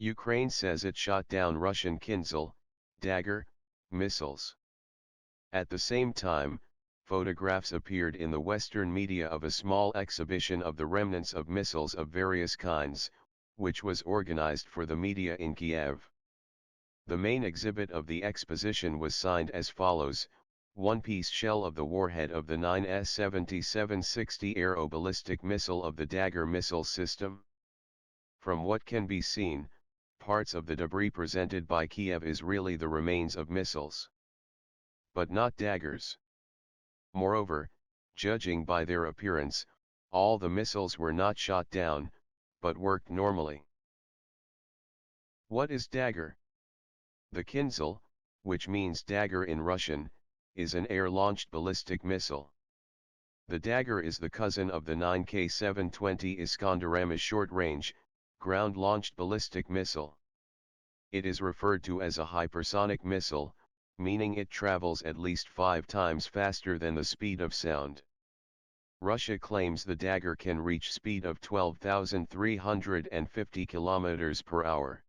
Ukraine says it shot down Russian Kinzhal, Dagger, missiles. At the same time, photographs appeared in the Western media of a small exhibition of the remnants of missiles of various kinds, which was organized for the media in Kiev. The main exhibit of the exposition was signed as follows: one-piece shell of the warhead of the 9S-7760 aero ballistic missile of the Dagger missile system. From what can be seen, parts of the debris presented by Kiev is really the remains of missiles, but not Daggers. Moreover, judging by their appearance, all the missiles were not shot down, but worked normally. What is Dagger? The Kinzhal, which means dagger in Russian, is an air-launched ballistic missile. The Dagger is the cousin of the 9K720 Iskander-M, a short-range, ground-launched ballistic missile. It is referred to as a hypersonic missile, meaning it travels at least 5 times faster than the speed of sound. Russia claims the Dagger can reach speed of 12,350 kilometers per hour.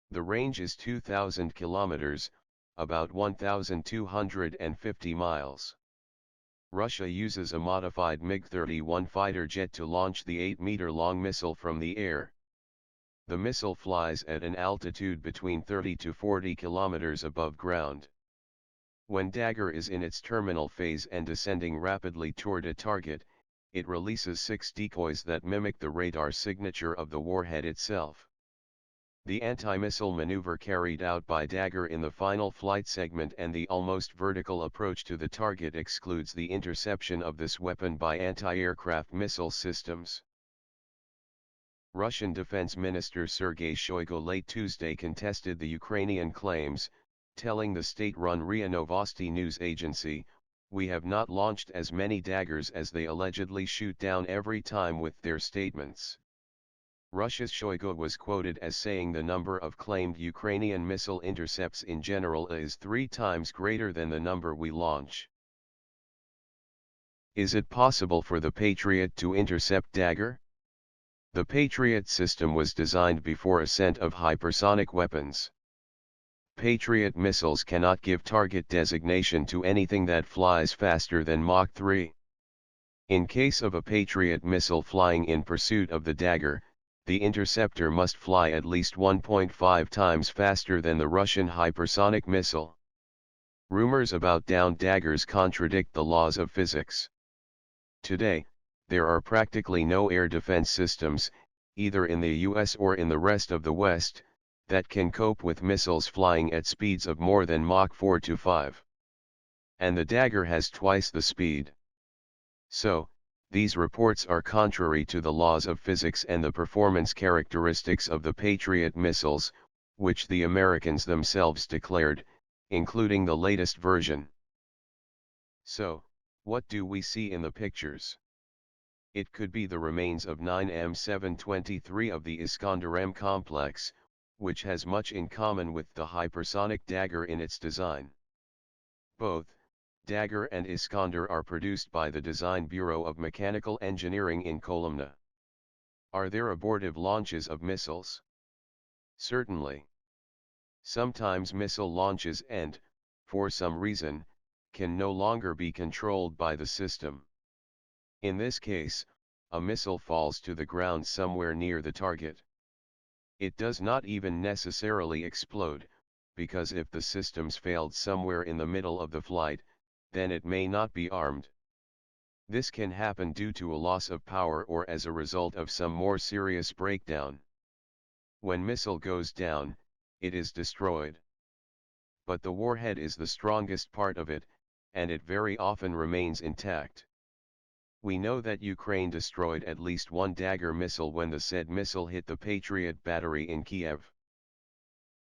The range is 2,000 kilometers, about 1,250 miles. Russia uses a modified MiG-31 fighter jet to launch the 8-meter-long missile from the air. The missile flies at an altitude between 30 to 40 kilometers above ground. When Dagger is in its terminal phase and descending rapidly toward a target, it releases 6 decoys that mimic the radar signature of the warhead itself. The anti-missile maneuver carried out by Dagger in the final flight segment and the almost vertical approach to the target excludes the interception of this weapon by anti-aircraft missile systems. Russian Defense Minister Sergei Shoigu late Tuesday contested the Ukrainian claims, telling the state-run RIA Novosti news agency, "We have not launched as many Daggers as they allegedly shoot down every time with their statements." Russia's Shoigu was quoted as saying the number of claimed Ukrainian missile intercepts in general is 3 times greater than the number we launch. Is it possible for the Patriot to intercept Dagger? The Patriot system was designed before ascent of hypersonic weapons. Patriot missiles cannot give target designation to anything that flies faster than Mach 3. In case of a Patriot missile flying in pursuit of the Dagger, the interceptor must fly at least 1.5 times faster than the Russian hypersonic missile. Rumors about downed Daggers contradict the laws of physics. Today, there are practically no air defense systems, either in the US or in the rest of the West, that can cope with missiles flying at speeds of more than Mach 4 to 5. And the Dagger has twice the speed. So, these reports are contrary to the laws of physics and the performance characteristics of the Patriot missiles, which the Americans themselves declared, including the latest version. So, what do we see in the pictures? It could be the remains of 9M723 of the Iskander-M complex, which has much in common with the hypersonic Dagger in its design. Both, Dagger and Iskander, are produced by the Design Bureau of Mechanical Engineering in Kolomna. Are there abortive launches of missiles? Certainly. Sometimes missile launches and, for some reason, can no longer be controlled by the system. In this case, a missile falls to the ground somewhere near the target. It does not even necessarily explode, because if the systems failed somewhere in the middle of the flight, then it may not be armed. This can happen due to a loss of power or as a result of some more serious breakdown. When missile goes down, it is destroyed. But the warhead is the strongest part of it, and it very often remains intact. We know that Ukraine destroyed at least one Dagger missile when the said missile hit the Patriot battery in Kiev.